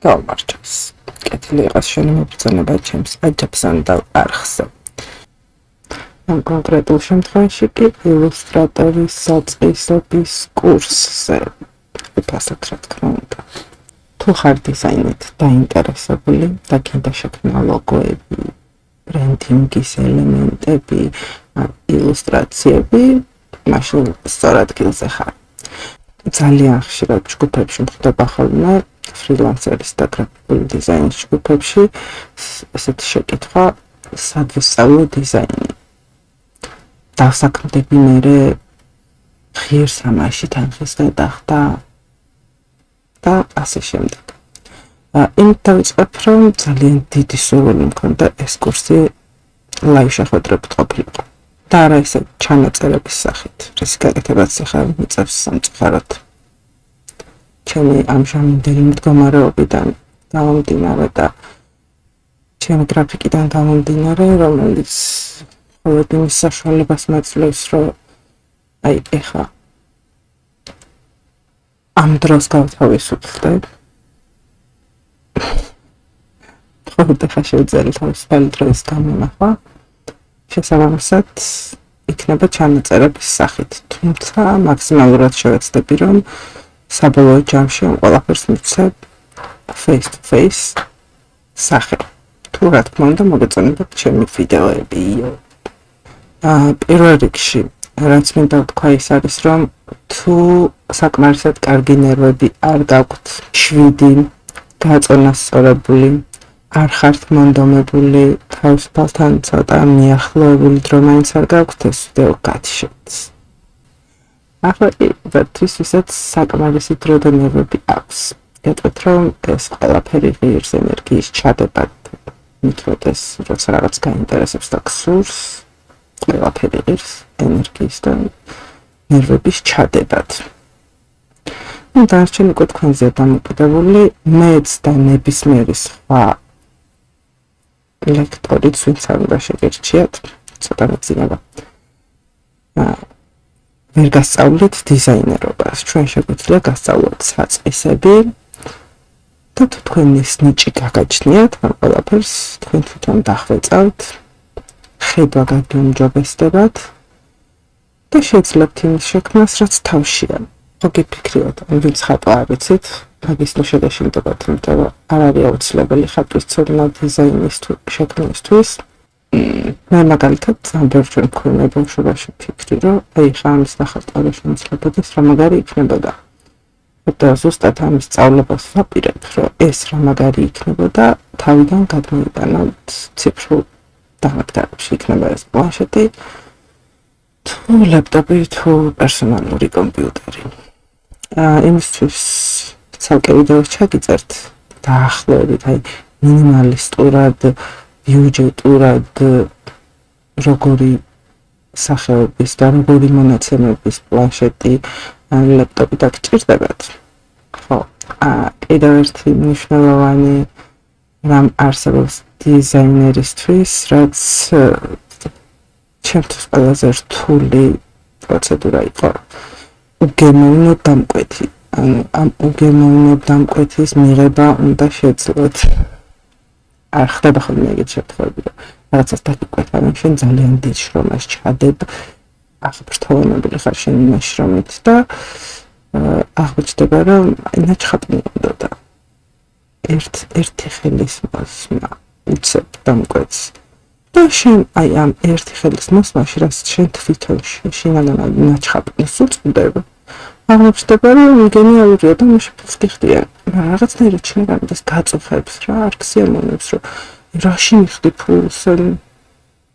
გავმარჯოს. კეთილი იყოს შენი მობრძანება ჩემს აჯაფსანდალ არხზე. ამ კონკრეტულ შემთხვევაში კი ილუსტრატორის საწყისობის კურსზე ვიფასებ, რა თქმა უნდა. თუ ხარ დიზაინით დაინტერესებული და გინდა შექმნა ლოგოები, ბრენდინგის ელემენტები, ილუსტრაციები, მაშინ სწორ ადგილზე ხარ. ძალიან ხშირად ჯგუფებში მხვდება ხოლმე ფრილანსერის და გრაფიკული დიზაინის ჯგუფებში ესეთი შეკითხვა, სად ვისწავლო დიზაინი. დავსაქმდები მერე ღირ სამაში თანხის გადახდა და ასე შემდეგ. იმით დავიწყებ, რომ ძალიან დიდი სურვილი მქონდა ეს კურსი ლაივ შეხვედრებით ყოფილიყო. და არა ესე ჩანაწერების სახით, რის გაკეთებაც ახლა მიწევს სამწუხაროდ. ჩემი ამჟამინდელი მდგომარეობიდან გამომდინარე და ჩემი გრაფიკიდან გამომდინარე, რომელიც მხოლოდ იმის საშუალებას მაძლევს, რომ აი ეხლა ამ დროს გავთავისუფლდე. მხოლოდ ეხლა შევძელი თავისუფალი დროის გამონახვა. შესაბამისად იქნება ჩანაწერების სახით, თუმცა მაქსიმალურად შევეცდები, რომ საბოლოო ჯამში ამ ყველაფერს მივცემ face to face სახე. თუ რა თქმა უნდა მოგეწონებათ ჩემი ვიდეოებიო. პირველ რიგში რაც მინდა ვთქვა ის არის, რომ თუ საკმარისად კარგი ნერვები არ გაქვთ, 7 გაწონასწორებული, არ ხართ მონდომებული, თავისუფალთან ცოტა მიახლოებული დრო მაინც არ გაქვთ, ეს ვიდეო გათიშეთ. ახლა თვის ვისაც საკმარისი დრო და ნერვები აქვს. გეტყვით, რომ ეს ყველაფერი ღირს ენერგიის ჩადებად, მithrodes, როცა რაღაც გაინტერესებს და გსურს, ყველაფერი ღირს ენერგიის და ნერვების ჩადებად. დანარჩენი უკვე თქვენზეა დამოკიდებული, მეც და ნებისმიერი სხვა ლექტორიც, ვინც არ უნდა შეგერჩიათ, ცოტა მეძინება. ვერ გასწავლით დიზაინერობას, ჩვენ შეგვიძლია გასწავლოთ საწყისები და თუ თქვენ ეს ნიჭი გაგაჩნიათ, ამ ყველაფერს თქვენ თვითონ დახვეწავთ, ხედვა გაგიუმჯობესდებათ და შეძლებთ იმის შექმნას, რაც თავშია. ხო გიფიქრიოთ, ვინც ხატვა არ იცით, მაგისტრო შეგაშინდებათ, იმიტომ რომ არ არის აუცილებელი ხატვის ცოდნა დიზაინის შექმნისთვის. მე მაგალითად ამ ბევრჯერ მქონია ბავშვობაში ფიქრი, რომ აი ხა ამის ნახატვა რა შემიძლებოდეს, რა მაგარი იქნებოდა. და ზუსტად ამის სწავლებას ვაპირებ, რომ ეს რა მაგარი იქნებოდა, თავიდან გადმოიტანოთ ციფრულ დამადგარებში, იქნება ეს პლანშეტი, თუ ლეპტოპი, თუ პერსონალური კომპიუტერი. იმისთვის ცალკე ვიდეოს ჩაგიწერთ დაახლოებით, აი მინიმალისტურად, ბიუჯეტურად როგორი სახეობის და როგორი მონაცემების პლანშეტი ლეპტოპი დაგჭირდებათ. ხო, კიდევ ერთი მნიშვნელოვანი რამ არსებობს დიზაინერისთვის, რაც ჩემთვის ყველაზე რთული პროცედურა იყო უგემოვნო დამკვეთი. ამ უგემოვნო დამკვეთის მიღება უნდა შეძლოთ. არ ხდება ხოლმე ეგეთ შემთხვევები, რომ რაღაცას დაგიკვეთა, რომ შენ ძალიან დიდ შრომას ჩადებ, აღბრთოვანებული ხარ შენი ნაშრომით და აღმოჩნდება, რომ ნაჩხატი უნდა ერთი ხელის მოსმა უცებ დამკვეთს. და შენ აი ამ ერთი ხელის მოსმაში, რაც შენ თვითონ შინაგან ნაჩხატს უწვდებ, აღმოჩნდება, რომ გენიალურია და მაშინ ხდია. რაღაცნაირად შინაგანობას გაწუხებს რა, არ გსიამოვნებს, რომ რაში მიხდი ფულს,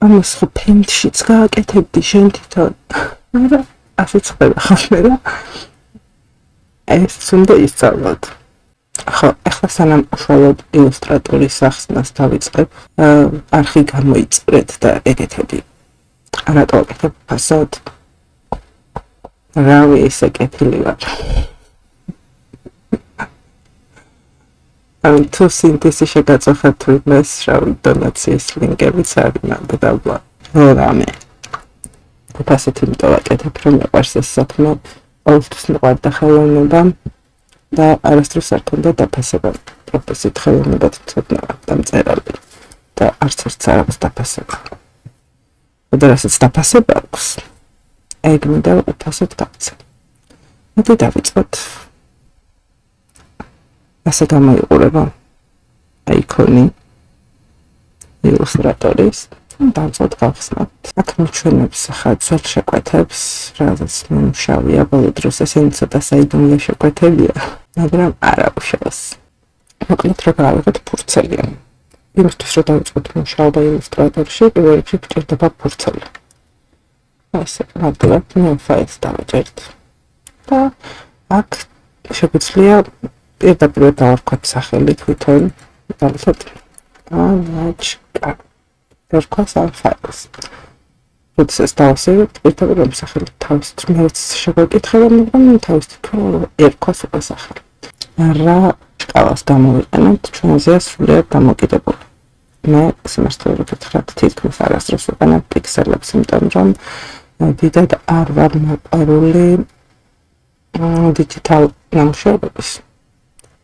ამას ხო პენტშიც გააკეთებდი შენ თვითონ. მაგრამ ასეც ხდება ხოლმე რა. ეს უნდა ისწავლოთ. ხო, ახლა სანამ უშუალოდ ილუსტრატორის სახსნას დავიწყებ, არხი გამოიწერეთ და ეგეთები. რატო აკეთებ ფასად? რავი, ესე კეთილი ვარ. თუ სინთეზი შეგაწუხებთ თვითონს, რავი, დონაციის ლინკებიც არის ნამდვილად. რამე. ფასეთი იმიტომ აკეთებ, რომ მეყვარს ეს საქმე, ყოველთვის მიყვარდა ხელოვნება და არასდროს არ ქონდა დაფასება. პროფესიით ხელოვნებად მცოდნეა და მწერალი და არც ერთს არ აქვს დაფასება. და რასაც დაფასება აქვს, ეგ მინდა უფასოდ გავცე. მოდი დავიწყოთ. ასე გამოიყურება აიკონი ილუსტრატორის დავწყოთ გავხსნათ. აქ მიჩვენებს ახლა ძველ შეკვეთებს, რადგან მომშავია ბოლო დროს ესენი ცოტა საიდუმლო შეკვეთებია, მაგრამ არა უშავს. მოკლედ რა გავიღოთ ფურცელი. იმისთვის რომ დავიწყოთ მუშაობა ილუსტრატორში, პირველ რიგში გვჭირდება ფურცელი. ასე ნამდვილად მე ფაილს დავაჭერთ. და აქ შეგვიძლია პირდაპირ დავარქვათ სახელი თვითონ, დავთოთ ანაჩკა. ვერქვას ამ ფაილს. როდესაც დავასრულებ, პირდაპირ ამ სახელით თავის მეც შეგვეკითხება, მაგრამ თავის ერქვას უკვე სახელი. რა შკალას გამოვიყენებთ, ჩვენზეა სრულიად დამოკიდებული. მე სიმართლე რომ გითხრათ, თითქმის არასდროს ვიყენებ პიქსელებს, იმიტომ რომ დიდად არ ვარ მოყვარული დიჯიტალ ნამუშევრების.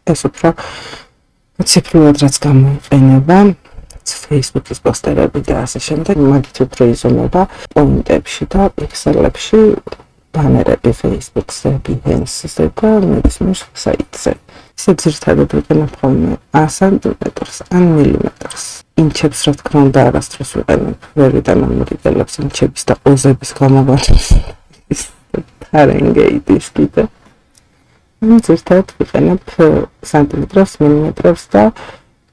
ეს უფრო ციფრულად რაც გამოიყენება, Facebook-ის პოსტერები და ასე შემდეგ, მაგით უფრო იზომება პოინტებში და პიქსელებში ბანერები Facebook-ზე, Behance-ზე და ნებისმიერ საიტზე. ისე ძირითადად ვიყენებ ხოლმე 100 სანტიმეტრს, ან მილიმეტრს. ინჩებს რა თქმა უნდა არასდროს ვიყენებ, ვერ ვიტანამორიგელებს ინჩების და ოზების გამოგონებას. ფარენგეიტის კიდე. ძირითადად ვიყენებ სანტიმეტრს, მილიმეტრს და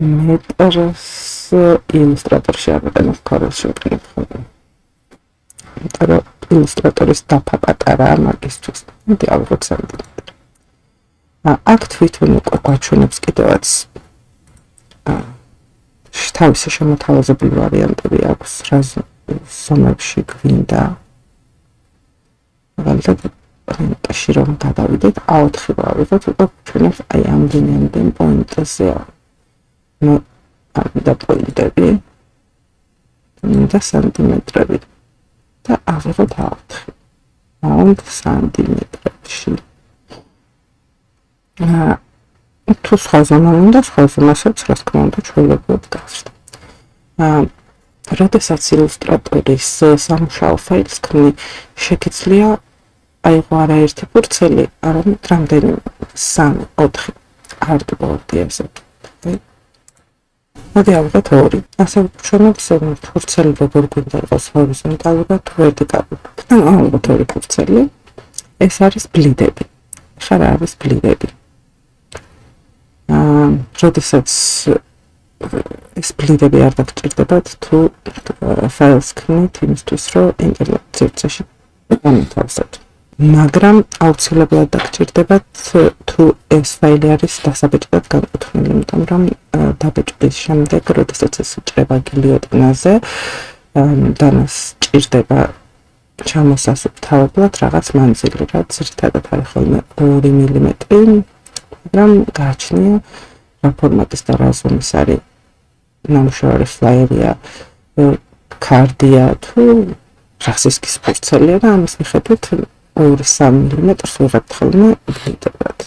მეტრს ილუსტრატორში არ ვიყენებ, ქორელში ვიყენებ ხოლმე. იმიტომ რომ ილუსტრატორის დაფა პატარაა მაგისთვის. მოდი ავიღოთ სანტიმეტრი. აქ თვითონ უკვე გვაჩვენებს კიდევაც თავისი შემოთავაზებული ვარიანტები აქვს, რა ზომებში გვინდა. მაგალითად, პრინტერში რომ გადავიდეთ, A4 ვავიღოთ, უკვე გვჩვენებს აი ამდენ პოინტზე. და პოინტები და სანტიმეტრები და ავიღოთ A4 აუნდ სანტიმეტრებში. თუ სხვა ზომა უნდა, სხვა ზომასაც რა თქმა უნდა ჩვეულებრივად გავსვათ. როდესაც ილუსტრატორის სამუშაო ფაილს ქმნი, შეგიძლია აიღო არაერთი ფურცელი, არამედ რამდენიმე 3-4 არტბორდი ასე. მოდი ავიღოთ 2. ასე ვჩვენებს ფურცელი როგორ გვინდა იყოს ჰორიზონტალურად თუ ვერტიკალურად. და ავიღოთ 2 ფურცელი. ეს არის ბლიდები. ხა რა არის ბლიდები? როდესაც ეს ბლიდები არ დაგჭირდებათ თუ ფაილს ქმნით იმისთვის რომ ინტერნეტ სივრცეში გამოვთავაზოთ. მაგრამ აუცილებლად დაგჭირდებათ თუ ეს ფაილი არის დასაბეჭდად განკუთვნილი, იმიტომ რომ დაბეჭდის შემდეგ, როდესაც ეს იჭრება გილიოტინაზე, და მას ჭირდება ჩამოსასუფთავებლად რაღაც მანძილი, რაც ზრდადად არის ხოლმე 2 მილიმეტრი, მაგრამ გააჩნია რა ფორმატის და რა ზომის არის ნამუშევარი, ფლაიერია, კარდია თუ რასისკის ფურცელია და ამის მიხედვით 2-3 მილიმეტრს ვიღებთ ხოლმე ბლიდად.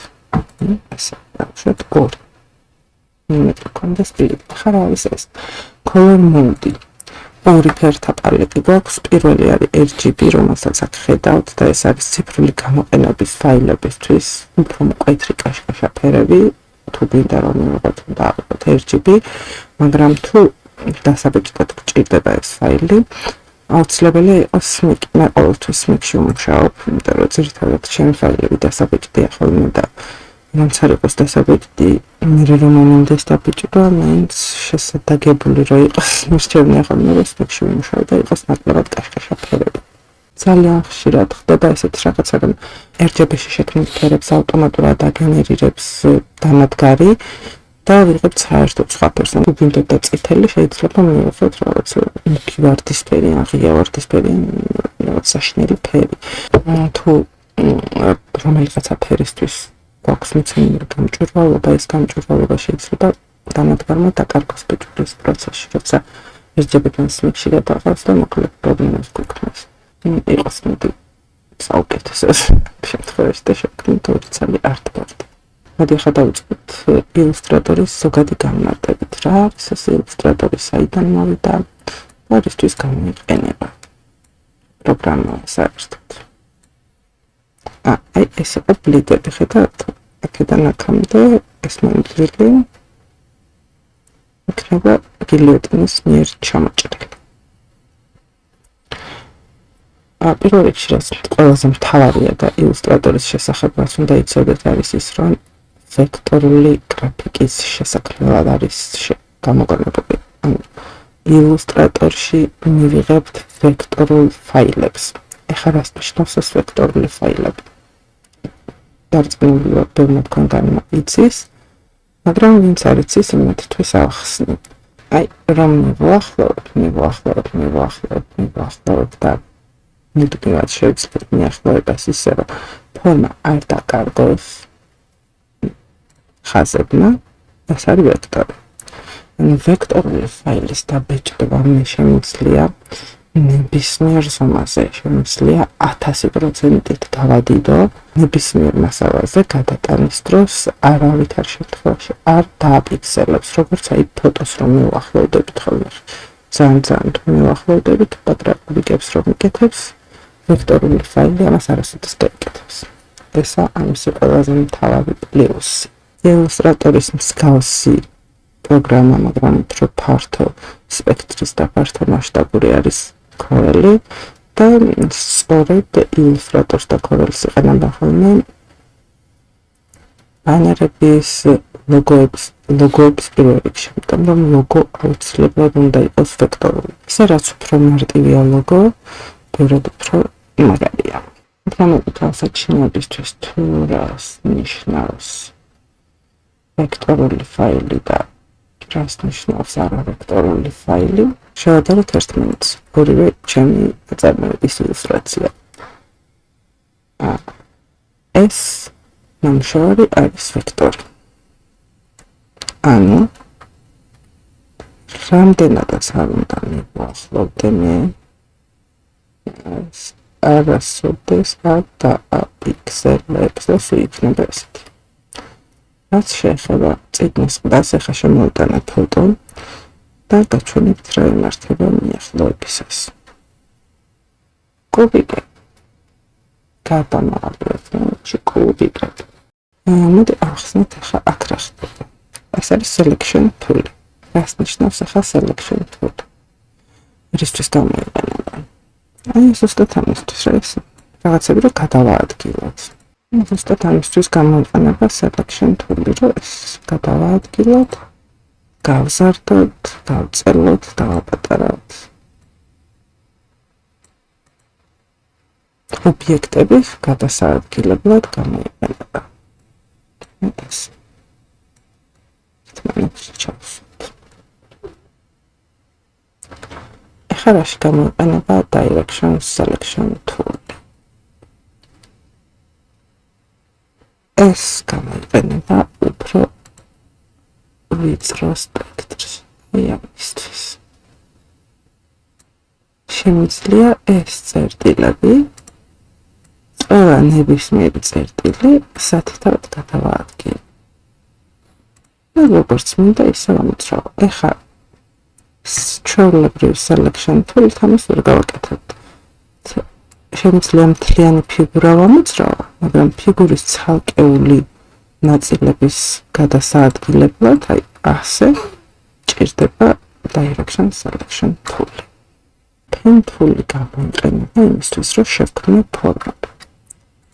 ასე, დავუშვათ 2 მილიმეტრი კონდეს ბლიდი. ხა რა არის ეს? color mode. 2 ფერთა პალეტი გვაქვს. პირველი არის RGB, რომელსაც აქ ხედავთ და ეს არის ციფრული გამოყენების ფაილებისთვის, უფრო მკვეთრი კაშკაშა ფერები. თუ გვინდა რომ მივიღოთ RGB, მაგრამ თუ დასაბეჭდად გჭირდება ეს ფაილი, აუცილებელია იყოს SMIC. მე ყოველთვის SMIC-ში ვმუშაობ, იმიტომ რომ ძირითადად ჩემი ფაილები დასაბეჭდია ხოლმე და რამც არ იყოს დასაბეჭდი, მე რომ მომდეს დაბეჭდვა, მაინც შესაძლებელი რომ იყოს მისჩევნია ხოლმე რომ SMIC-ში ვმუშაობ და იყოს ნაკლებად კაშკაშა ფერები. ძალიან ხშირად ხდება ესეთი რაღაცა, რომ RGB-ში შექმნილ ფერებს ავტომატურად აგენერირებს დანადგარი და ვიღებთ საერთოდ სხვა ფერს. გვინდათ და წითელი შეიძლება მივიღოთ რაღაც მუქი ვარდისფერი, ღია ვარდისფერი, რაღაც საშინელი ფერი. თუ რომელიღაცა ფერისთვის გვაქვს მიცემული გამჭვირვალობა, ეს გამჭვირვალობა შეიძლება დანადგარმა დაკარგოს ბეჭდვის პროცესში, როცა RGB-დან SMIC-ში გადაყავს და მოკლედ პრობლემას გვექნას. იყოს მოდი საუკეთესო შემთხვევაში და შევქმნით 2 ცალი არტბორდი. მოდი ახლა დავიწყოთ ილუსტრატორის ზოგადი განმარტებით. რა არის ეს ილუსტრატორი, საიდან მოვიდა და რისთვის გამოიყენება პროგრამა საერთოდ. აი ეს იყო ბლიდები, ხედავთ? აქედან აქამდე ეს მანძილი იქნება გილიოტინის მიერ ჩამოჭრილი. პირველ რიგში რაც ყველაზე მთავარია და ილუსტრატორის შესახებ რაც უნდა იცოდეთ არის ის, რომ ვექტორული გრაფიკის შესაქმნელად არის გამოყენებული. ილუსტრატორში მივიღებთ ვექტორულ ფაილებს. ეხლა რას ნიშნავს ეს ვექტორული ფაილები? დარწმუნებული ვარ, ბევრი თქვენგან იცის, მაგრამ ვინც არ იცის, იმათთვის ავხსნებ. აი, რომ მივუახლოვებ და მუდმივად შევძლებთ მიახლოებას ისე, რომ ფორმა არ დაკარგოს ხაზებმა, ეს არის ვექტორი. ვექტორული ფაილის დაბეჭდება შემიძლია ნებისმიერ ზომაზე, შემიძლია 1000%-ით გავადიდო ნებისმიერ მასალაზე გადატანის დროს არავით არ შემთხვევაში არ დააპიქსელებს, როგორც აი ფოტოს რომ მივუახლოვდებით ხოლმე. ძალიან თუ მივუახლოვდებით, პატრა კუბიკებს რომ იკეთებს, ვექტორული ფაილი ამას არასოდეს გაიკეთებს. ესა ამისი ყველაზე მთავარი პლუსი. ილუსტრატორის მსგავსი პროგრამა, მაგრამ უფრო ფართო სპექტრის და ფართო მასშტაბური არის Corel და სწორედ ილუსტრატორს და Corel-ს იყენებენ ხოლმე ბანერების, ლოგოების პირველ რიგში, იმიტომ რომ ლოგო აუცილებლად უნდა იყოს ვექტორული. ისე რაც უფრო მარტივია ლოგო, ბევრად უფრო მაგარია. მაგრამ თავსაჩინოებისთვის თუ რას ნიშნავს ვექტორული ფაილი და რას ნიშნავს არავექტორული ფაილი, შევადაროთ ერთმანეთს. ორივე ჩემი ნაწარმოების ილუსტრაცია. ეს ნამუშევარი არის ვექტორი. ანუ რამდენადაც არ უნდა მივუახლოვდე მე არასოდეს არ დააპიქსელებს და შეიქმნება ესეთი. რაც შეეხება წიგნის ყდას, ახლა შემოვიტანოთ ფოტო და გაჩვენებთ რა იმართება მიახლოებისას. კუბიკი. გადამაყალიბეთ კუბიკი. მოდი ახსნათ ახლა აქ რა ხდება. ეს არის selection tool. რას ნიშნავს ახლა selection tool? რისთვის გამოიყენება? აი ზუსტად ამისთვის რა ეს რაღაცები რომ გადავაადგილოთ. ზუსტად ამისთვის გამოიყენება selection tool-ი, რომ ეს გადავაადგილოთ, გავზარდოთ, დავწერლოთ, დავაპატარავთ. ობიექტები გადასაადგილებლად გამოიყენება. ეს ახლა რაში გამოიყენება direction selection tool? ეს გამოიყენება უფრო ვიწრო სპექტრს. ამისთვის შემიძლია ეს წერტილები ყველა ნებისმიერი წერტილი სათითაოდ გადავაადგილო. როგორც მინდა ისე ამოძრავო. ეხლა ჩვეულებრივ selection tool-ით ამას ვერ გავაკეთებთ. შემიძლია მთლიანი ფიგურა ვამოძრავო, მაგრამ ფიგურის ცალკეული ნაწილების გადასაადგილებლად, აი ასე ჭირდება direction selection tool-ი. pen tool-ი გამოიყენება იმისთვის, რომ შევქმნო ფორმები.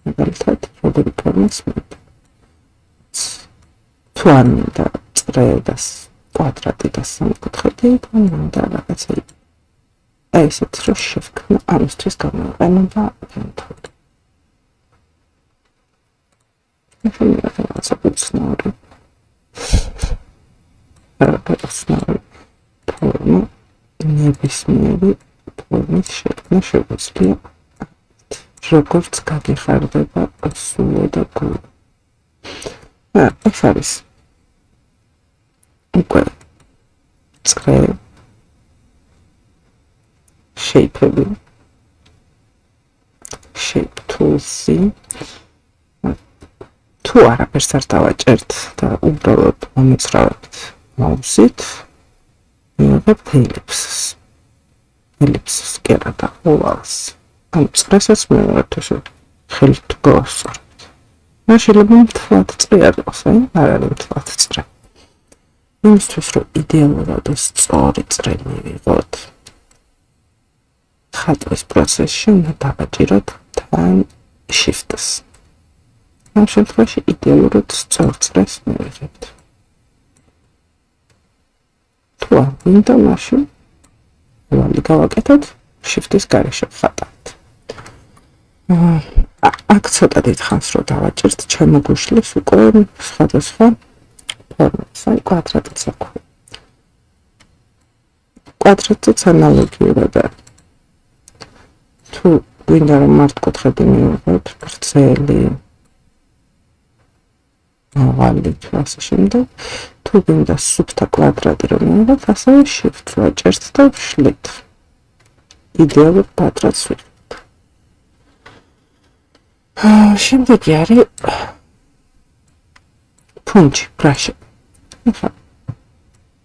მაგალითად, როგორი ფორმას მინდა. თუ არ მინდა წრე და კვადრატი და სამკუთხედი, თან მინდა რაღაცა ესეთ რომ შევქმნო, ამისთვის გამოიყენება pen tool-ი. რაღაცა უცნაური ფორმა ნებისმიერი ფორმის შექმნა შეგვიძლია, როგორც გაგიხარდება სულო და გულო. ეს არის უკვე წრე shape-ები, shape tools-ი. თუ არაფერს არ დავაჭერთ და უბრალოდ მომეცრავებთ მაუსით, მივიღებთ ელიფსს კი არა და ოვალს. ან წრესაც მივიღებთ ესე ხელით გავასწორებთ. და შეიძლება მთლად წრე არ იყოს, არ არის მთლად წრე. იმისთვის რომ იდეალურად სწორი წრე მივიღოთ, ხატვის პროცესში უნდა დავაჭიროთ თან Shift-ს. ამ შემთხვევაში იდეალურად სწორ წრეს მივიღებთ. თუ არ მინდა, მაშინ ვალი გავაკეთოთ, Shift-ის გარეშე ვხატავთ. აქ ცოტა დიდხანს რომ დავაჭერთ, ჩემო გუშლის უკვე სხვადასხვა ფორმას, აი კვადრატიც აქვს. კვადრატიც ანალოგიურად არის. თუ გვინდა რომ მართკუთხედი მივიღოთ, ვრცელი, მაღალი თუ ასე შემდეგ, თუ გვინდა სუფთა კვადრატი რომ მივიღოთ, ასევე Shift-ს ვაჭერთ და ვშლით. იდეალურ კვადრატს ვიღებთ. შემდეგი არის ფუნჩი, ბრაში.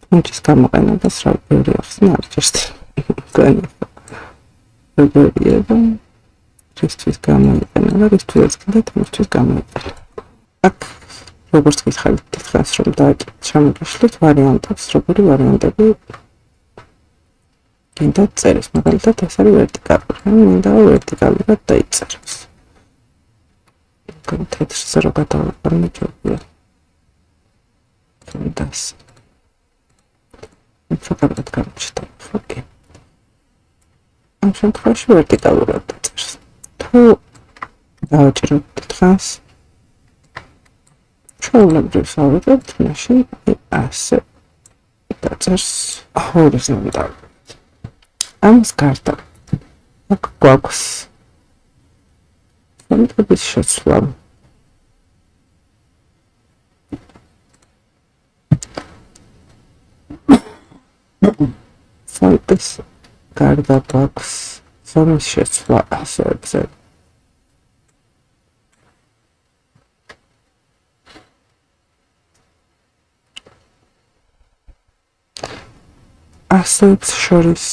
ფუნჩის გამოყენებას რა ბევრი ახსნა არ ჭირს. როგორია და რისთვის გამოიყენა და რისთვის კიდე თამაშთვის გამოიყენა. აქ როგორც გითხარით, დიდხანს რომ დააჭერთ შემოგიშლით ვარიანტებს, როგორი ვარიანტები გინდათ წერის, მაგალითად ეს არის ვერტიკალური, მინდა ვერტიკალურად დაიწეროს. თეთრზე რო გადავაყენე ჯობია. თუნდაც. ფოტოგრაფად გამჩნდა, ხო? ამ შემთხვევაში ვერტიკალურად დაწერს. თუ დავაჭიროთ დიდხანს ჩვეულებრივ ავიღებთ, მაშინ ასე დაწერს ჰორიზონტალურად. ამის გარდა აქ გვაქვს ფონტების შეცვლა. ფონტის გარდა გვაქვს ზომის შეცვლა ასოებზე. ასოებს შორის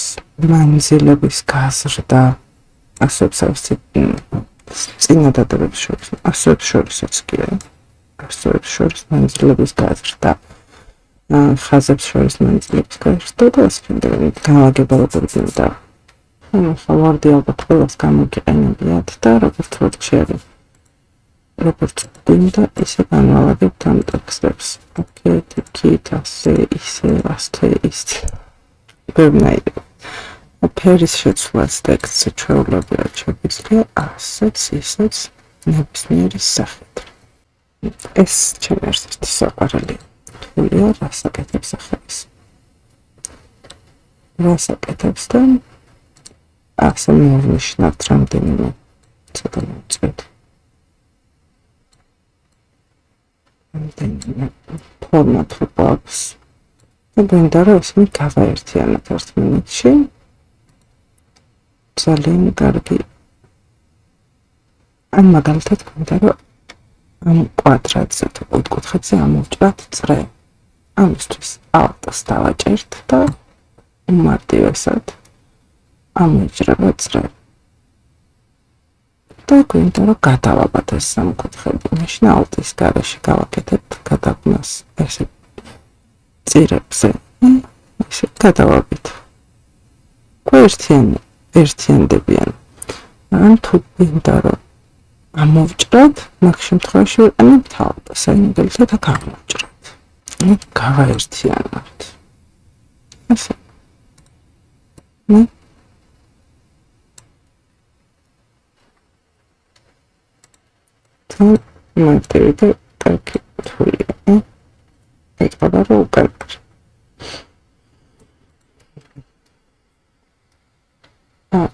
მანძილების გაზრდა, ასოებს წინადადებებს შორის, ასოებს შორისაც კი არა, ასოებს შორის მანძილების გაზრდა, ხაზებს შორის მანძილების გაზრდა და ასე შემდეგ განლაგება როგორ გინდა. ვარდი ალბათ ყველას გამოგიყენებიათ და როგორც ვერტში არის. როგორც გინდა, ისე განვალაგებთ ამ ტექსტებს. აქეთ, იქით, ასე, ისე, ასე, ისე. ბევრნაირი. ფერის შეცვლას ტექსტზე ჩვეულებრივად შეგვიძლია ასეც, ისეც ნებისმიერი სახით. ეს ჩემი ერთ-ერთი საყვარელი თვლია, რას აკეთებს ახლა. რას აკეთებს და ასე მოვნიშნავთ რამდენიმე ცოტა მოწვეთ. რამდენიმე ფორმატ გვაქვს. და გვინდა რომ ისინი გავაერთიანოთ 1 მინუტში. ძალიან კარგი. ან მაგალითად გვინდა რომ ამ კვადრატზე თუ ოთხკუთხედზე ამოვჭრათ წრე. ამისთვის Alt-ს დავაჭერთ და უმარტივესად ამოიჭრება წრე. და გვინდა რომ გადავაბათ ეს სამკუთხედი. მაშინ Alt-ის გარეშე გავაკეთებთ გადაბმას ესე წირებზე. ესე გადავაბით. ერთიანდებიან. ან თუ გვინდა რომ ამოვჭრათ, მაგ შემთხვევაში ვიყენებთ Alt-ს, აი მაგალითად აქ ამოვჭრათ. გავაერთიანებთ. ასე. მარტივი და კარგი თვლია. ეტყობა რომ უკარგარ.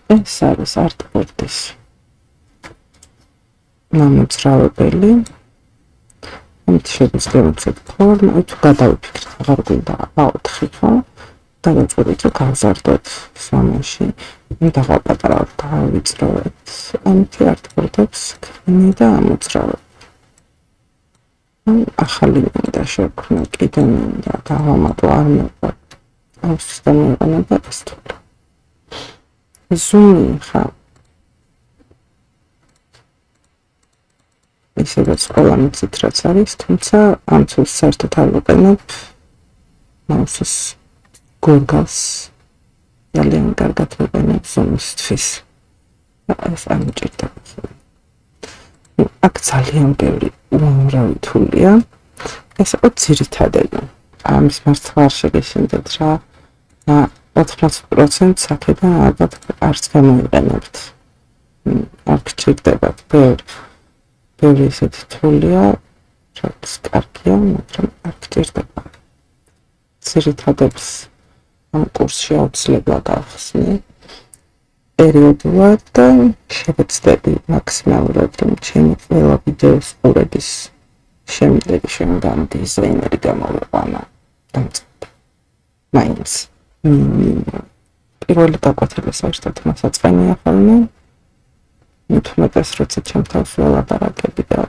ეს არის არტბორდის მომწრავებელი. ამით შეგვიძლია ვუწევთ ფორმა, თუ გადავიფიქრეთ, აღარ გვინდა A4 ხო? დავაწყობთ რომ გავზარდოთ სამაში. დავაპატარავთ, დავიწროვეთ. ამით არტბორდებს ქნი და ამოწრავებთ. ახალი მინდა შექმნა, კიდე მინდა დავამატო არ მეყვა. აუცილებლად მეყენება ეს თვლა. ზუმი ხა ისედაც ყველა მიცით რაც არის, თუმცა ამ ცულს საერთოდ არ ვიყენებ. მაუსის გორგალს ძალიან კარგად ვიყენებ ზუმისთვის. ეს არ მჭირდება. აქ ძალიან ბევრი უამრავი თულია. ეს იყო ძირითადად. ამის მარცხვა არ შეგეშინდეთ რა. 80% აქედან ალბათ არც გამოიყენებთ. არ გჭირდებათ ბევრი ისეთი თულია, რაც კარგია, მაგრამ არ გჭირდება. ძირითადებს ამ კურსში აუცილებლად გავხსნი. პერიოდულად და შევეცდები მაქსიმალურად, რომ ჩემი ყველა ვიდეოს ყურების შემდეგ შემდგომ დიზაინერი გამოვიყვანა დამწყება. მაინც პირველი დაკვეთილი საერთოდ მასაწყენია ხოლმე. მithumetes როცა ჩემთან ვლაპარაკები და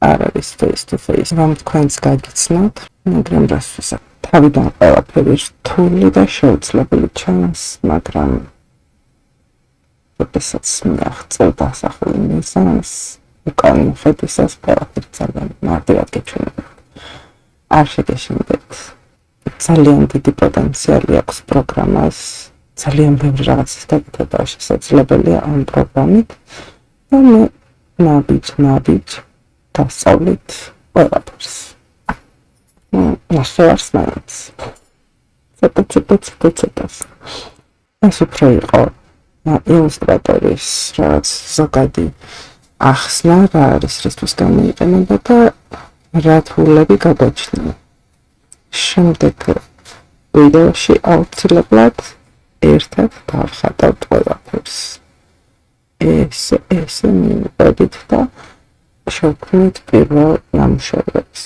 არ არის face to face. რომ თქვენს გაგიცნოთ, მაგრამ რას ვიზამ. თავიდან ყველაფერი რთული და შეუძლებელი ჩანს, მაგრამ როდესაც მიაღწევ დასახული მიზანს, უკან ხედვისას ყველაფერი ძალიან მარტივად გეჩვენება. არ შეგეშინდეთ. ძალიან დიდი პოტენციალი აქვს პროგრამას, ძალიან ბევრი რაღაცის გაკეთება შესაძლებელია ამ პროგრამით და მე ნაბიჯ დასწავლით ყველაფერს. ნახევარს მაინც. ცოტა. ეს უფრო იყო ილუსტრატორის რაღაც ზოგადი ახსნა, რა არის რისთვის გამოიყენება და რა თვლები გაგვაჩნია. შემდეგ ვიდეოში აუცილებლად ერთად დავხატავთ ყველაფერს. ესე მივიდით და შევქმნით პირველ ნამუშევრებს.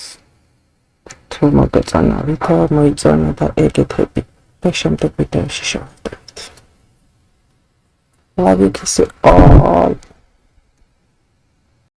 თუ მოგეწონა ვიდეო, მოიწონა და ეგეთები და შემდეგ ვიდეოში შევხვდებით. Love you, kiss you all.